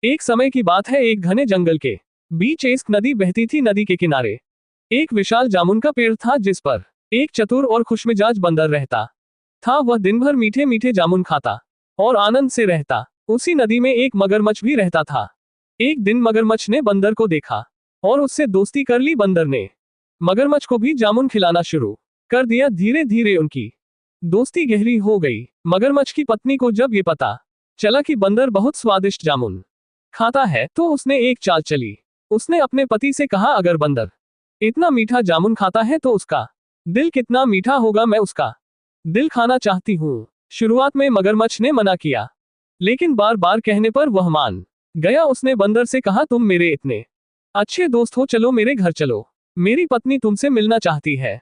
एक समय की बात है, एक घने जंगल के बीच एक नदी बहती थी। नदी के किनारे एक विशाल जामुन का पेड़ था, जिस पर एक चतुर और खुशमिजाज बंदर रहता था। वह दिन भर मीठे मीठे जामुन खाता और आनंद से रहता। उसी नदी में एक मगरमच्छ भी रहता था। एक दिन मगरमच्छ ने बंदर को देखा और उससे दोस्ती कर ली। बंदर ने मगरमच्छ को भी जामुन खिलाना शुरू कर दिया। धीरे धीरे उनकी दोस्ती गहरी हो गई। मगरमच्छ की पत्नी को जब ये पता चला कि बंदर बहुत स्वादिष्ट जामुन खाता है, तो उसने एक चाल चली। उसने अपने पति से कहा, अगर बंदर इतना मीठा जामुन खाता है तो उसका दिल कितना मीठा होगा, मैं उसका दिल खाना चाहती हूँ। शुरुआत में मगरमच्छ ने मना किया, लेकिन बार बार कहने पर वह मान गया। उसने बंदर से कहा, तुम मेरे इतने अच्छे दोस्त हो, चलो मेरे घर चलो, मेरी पत्नी तुमसे मिलना चाहती है।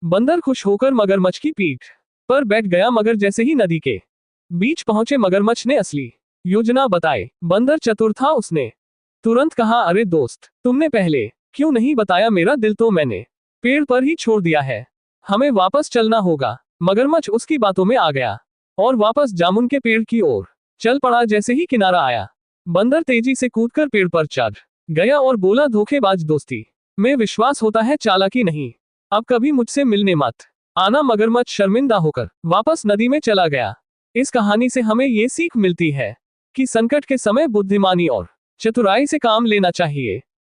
बंदर खुश होकर मगरमच्छ की पीठ पर बैठ गया। मगर जैसे ही नदी के बीच पहुंचे, मगरमच्छ ने असली योजना बताई। बंदर चतुर था, उसने तुरंत कहा, अरे दोस्त, तुमने पहले क्यों नहीं बताया? मेरा दिल तो मैंने पेड़ पर ही छोड़ दिया है, हमें वापस चलना होगा। मगरमच्छ उसकी बातों में आ गया और वापस जामुन के पेड़ की ओर चल पड़ा। जैसे ही किनारा आया, बंदर तेजी से कूदकर पेड़ पर चढ़ गया और बोला, धोखेबाज, दोस्ती में विश्वास होता है, चालाकी नहीं। अब कभी मुझसे मिलने मत आना। मगरमच्छ शर्मिंदा होकर वापस नदी में चला गया। इस कहानी से हमें ये सीख मिलती है कि संकट के समय बुद्धिमानी और चतुराई से काम लेना चाहिए।